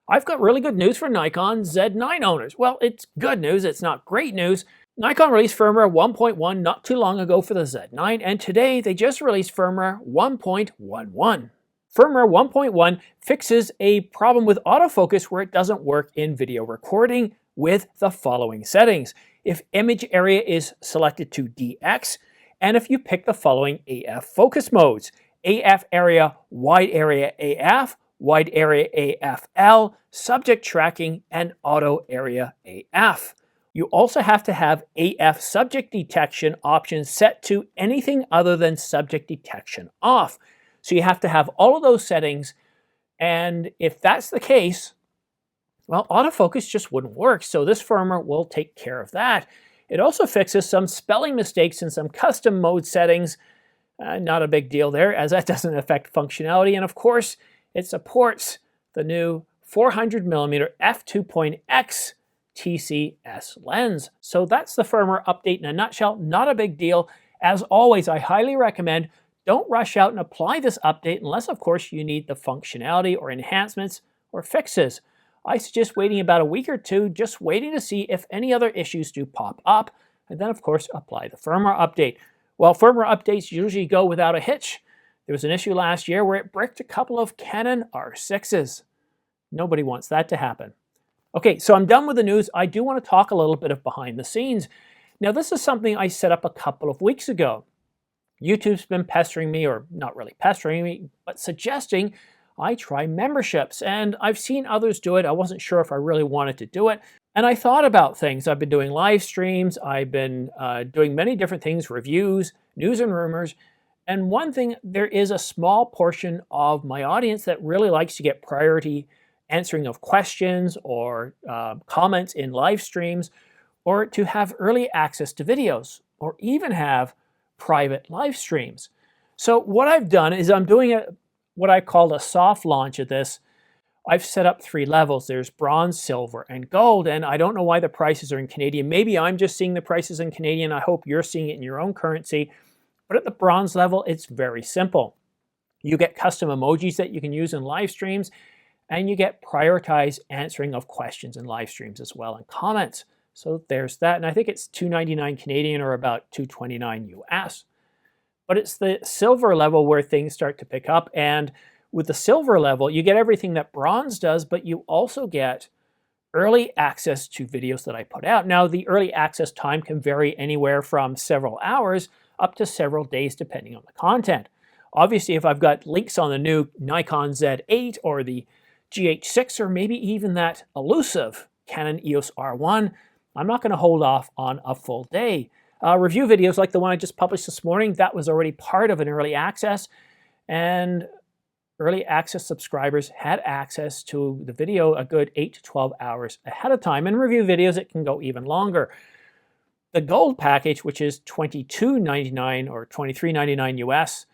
I've got really good news for Nikon Z9 owners. Well, it's good news, it's not great news. Nikon released firmware 1.1 not too long ago for the Z9, and today they just released firmware 1.11. Firmware 1.1 fixes a problem with autofocus where it doesn't work in video recording with the following settings. If image area is selected to DX, and if you pick the following AF focus modes: AF area, wide area AF, wide area AFL, subject tracking, and auto area AF. You also have to have AF subject detection options set to anything other than subject detection off. So you have to have all of those settings, and if that's the case, well, autofocus just wouldn't work. So this firmware will take care of that. It also fixes some spelling mistakes in some custom mode settings. Not a big deal there, as that doesn't affect functionality. And of course, it supports the new 400mm f2.x TCS lens. So that's the firmware update in a nutshell. Not a big deal. As always, I highly recommend don't rush out and apply this update unless, of course, you need the functionality or enhancements or fixes. I suggest waiting about a week or two, just waiting to see if any other issues do pop up, and then, of course, apply the firmware update. Well, firmware updates usually go without a hitch. There was an issue last year where it bricked a couple of Canon R6s. Nobody wants that to happen. Okay, so I'm done with the news. I do want to talk a little bit of behind the scenes. Now, this is something I set up a couple of weeks ago. YouTube's been pestering me, or not really pestering me, but suggesting I try memberships. And I've seen others do it. I wasn't sure if I really wanted to do it. And I thought about things. I've been doing live streams. I've been doing many different things, reviews, news and rumors. And one thing, there is a small portion of my audience that really likes to get priority answering of questions or comments in live streams, or to have early access to videos, or even have private live streams. So what I've done is I'm doing what I call a soft launch of this. I've set up 3 levels. There's bronze, silver, and gold, and I don't know why the prices are in Canadian. Maybe I'm just seeing the prices in Canadian. I hope you're seeing it in your own currency. But at the bronze level, it's very simple. You get custom emojis that you can use in live streams, and you get prioritized answering of questions in live streams as well, and comments. So there's that, and I think it's $2.99 Canadian or about $2.29 US. But it's the silver level where things start to pick up, and with the silver level, you get everything that bronze does, but you also get early access to videos that I put out. Now, the early access time can vary anywhere from several hours up to several days, depending on the content. Obviously, if I've got links on the new Nikon Z8 or the GH6, or maybe even that elusive Canon EOS R1, I'm not going to hold off on a full day. Review videos like the one I just published this morning, that was already part of an early access, and early access subscribers had access to the video a good 8 to 12 hours ahead of time. And review videos, it can go even longer. The gold package, which is $22.99 or $23.99 US,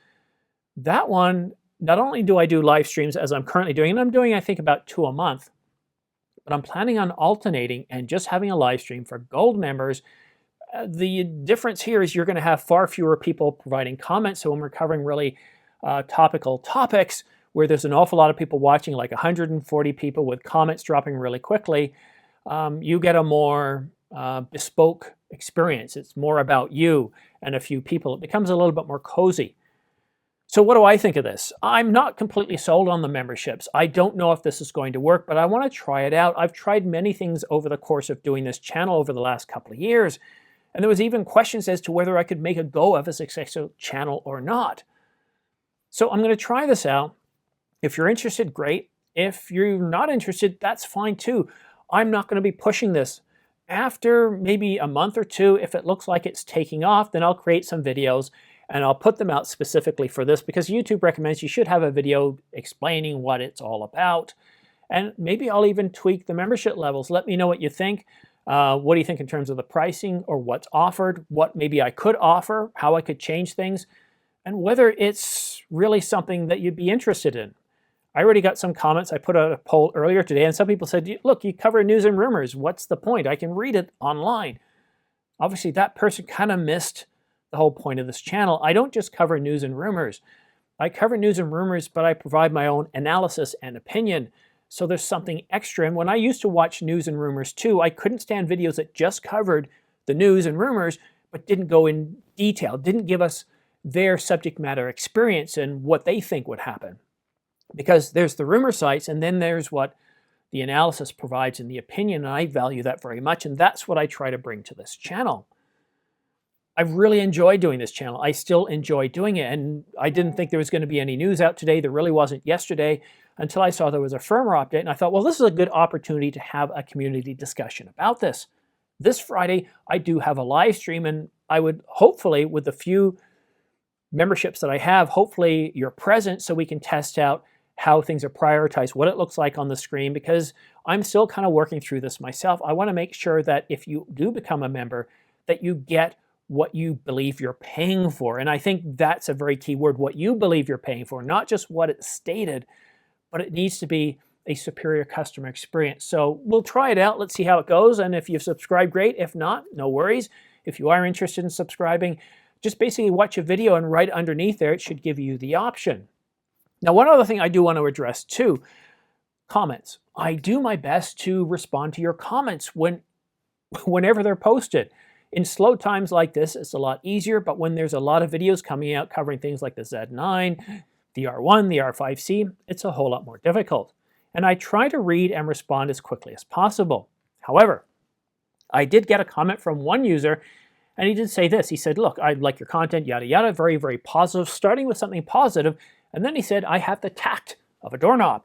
that one, not only do I do live streams as I'm currently doing, and I'm doing I think about 2 a month, but I'm planning on alternating and just having a live stream for gold members. The difference here is you're going to have far fewer people providing comments. So when we're covering really topical topics where there's an awful lot of people watching, like 140 people with comments dropping really quickly, you get a more bespoke experience. It's more about you and a few people. It becomes a little bit more cozy. So what do I think of this? I'm not completely sold on the memberships. I don't know if this is going to work, but I want to try it out. I've tried many things over the course of doing this channel over the last couple of years, and there was even questions as to whether I could make a go of a successful channel or not. So I'm going to try this out. If you're interested, great. If you're not interested, that's fine too. I'm not going to be pushing this. After maybe a month or two, if it looks like it's taking off, then I'll create some videos and I'll put them out specifically for this, because YouTube recommends you should have a video explaining what it's all about. And maybe I'll even tweak the membership levels. Let me know what you think. What do you think in terms of the pricing or what's offered, what maybe I could offer, how I could change things, and whether it's really something that you'd be interested in. I already got some comments. I put out a poll earlier today, and some people said, look, you cover news and rumors. What's the point? I can read it online. Obviously, that person kind of missed the whole point of this channel. I don't just cover news and rumors. I cover news and rumors, but I provide my own analysis and opinion. So there's something extra. And when I used to watch news and rumors too, I couldn't stand videos that just covered the news and rumors, but didn't go in detail, didn't give us their subject matter experience and what they think would happen. Because there's the rumor sites, and then there's what the analysis provides in the opinion, and I value that very much, and that's what I try to bring to this channel. I've really enjoyed doing this channel. I still enjoy doing it, and I didn't think there was going to be any news out today. There really wasn't yesterday until I saw there was a firmware update, and I thought, well, this is a good opportunity to have a community discussion about this. This Friday, I do have a live stream, and I would hopefully, with the few memberships that I have, hopefully you're present so we can test out how things are prioritized, what it looks like on the screen, because I'm still kind of working through this myself. I want to make sure that if you do become a member, that you get what you believe you're paying for. And I think that's a very key word, what you believe you're paying for, not just what it's stated, but it needs to be a superior customer experience. So we'll try it out. Let's see how it goes. And if you've subscribed, great. If not, no worries. If you are interested in subscribing, just basically watch a video, and right underneath there, it should give you the option. Now, one other thing I do want to address too, comments. I do my best to respond to your comments whenever they're posted. In slow times like this, it's a lot easier, but when there's a lot of videos coming out covering things like the Z9, the R1, the R5C, it's a whole lot more difficult. And I try to read and respond as quickly as possible. However, I did get a comment from one user, and he did say this. He said, look, I like your content, yada, yada, very, very positive, starting with something positive. And then he said, I have the tact of a doorknob.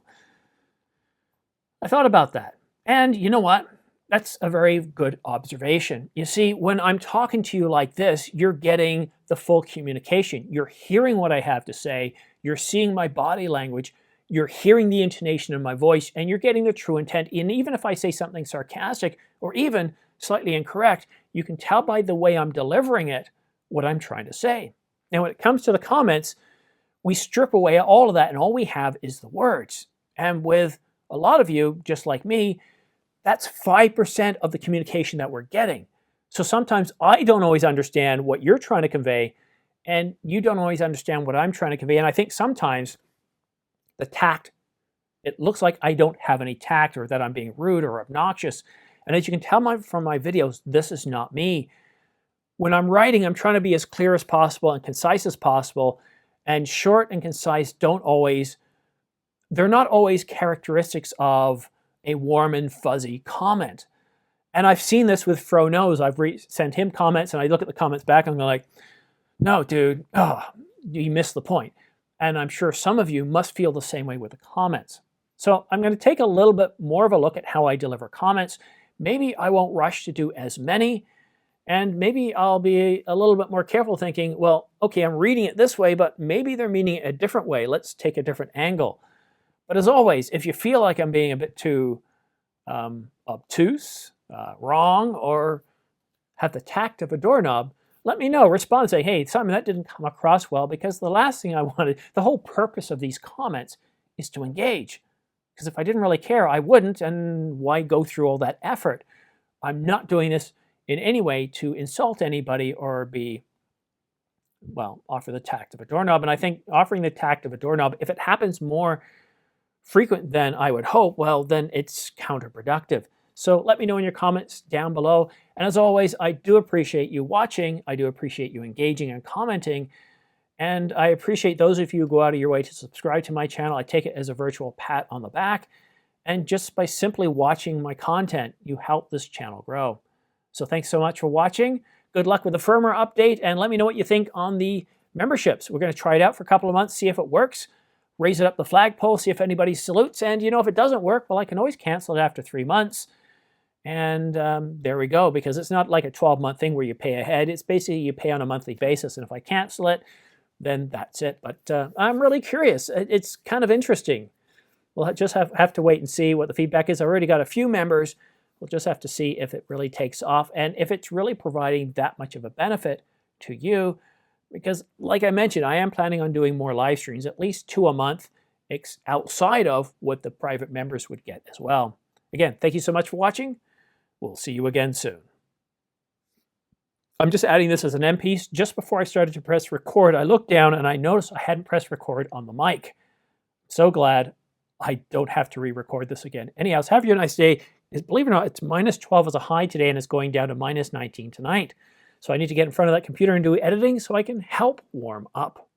I thought about that. And you know what? That's a very good observation. You see, when I'm talking to you like this, you're getting the full communication. You're hearing what I have to say. You're seeing my body language. You're hearing the intonation of my voice, and you're getting the true intent. And even if I say something sarcastic or even slightly incorrect, you can tell by the way I'm delivering it what I'm trying to say. Now, when it comes to the comments, we strip away all of that, and all we have is the words. And with a lot of you, just like me, that's 5% of the communication that we're getting. So sometimes I don't always understand what you're trying to convey, and you don't always understand what I'm trying to convey. And I think sometimes the tact, it looks like I don't have any tact, or that I'm being rude or obnoxious. And as you can tell from my videos, this is not me. When I'm writing, I'm trying to be as clear as possible and concise as possible. And short and concise they're not always characteristics of a warm and fuzzy comment. And I've seen this with Fro Knows. I've sent him comments, and I look at the comments back, and I'm like, no, dude, you missed the point. And I'm sure some of you must feel the same way with the comments. So I'm going to take a little bit more of a look at how I deliver comments. Maybe I won't rush to do as many, and maybe I'll be a little bit more careful, thinking, well, okay, I'm reading it this way, but maybe they're meaning it a different way. Let's take a different angle. But as always, if you feel like I'm being a bit too obtuse, wrong, or have the tact of a doorknob, let me know. Respond and say, hey, Simon, that didn't come across well, because the last thing I wanted, the whole purpose of these comments is to engage. Because if I didn't really care, I wouldn't, and why go through all that effort? I'm not doing this in any way to insult anybody or offer the tact of a doorknob. And I think offering the tact of a doorknob, if it happens more frequent than I would hope, well, then it's counterproductive. So let me know in your comments down below. And as always, I do appreciate you watching. I do appreciate you engaging and commenting. And I appreciate those of you who go out of your way to subscribe to my channel. I take it as a virtual pat on the back. And just by simply watching my content, you help this channel grow. So thanks so much for watching. Good luck with the firmware update, and let me know what you think on the memberships. We're going to try it out for a couple of months, see if it works. Raise it up the flagpole, see if anybody salutes. And if it doesn't work, well, I can always cancel it after 3 months. And there we go, because it's not like a 12-month thing where you pay ahead. It's basically you pay on a monthly basis. And if I cancel it, then that's it. But I'm really curious. It's kind of interesting. We'll just have to wait and see what the feedback is. I already got a few members. We'll just have to see if it really takes off and if it's really providing that much of a benefit to you. Because like I mentioned, I am planning on doing more live streams, at least 2 a month, outside of what the private members would get as well. Again, thank you so much for watching. We'll see you again soon. I'm just adding this as an end piece. Just before I started to press record, I looked down and I noticed I hadn't pressed record on the mic. So glad I don't have to re-record this again. Anyhow, have you a nice day. Believe it or not, it's -12 as a high today, and it's going down to -19 tonight. So I need to get in front of that computer and do editing so I can help warm up.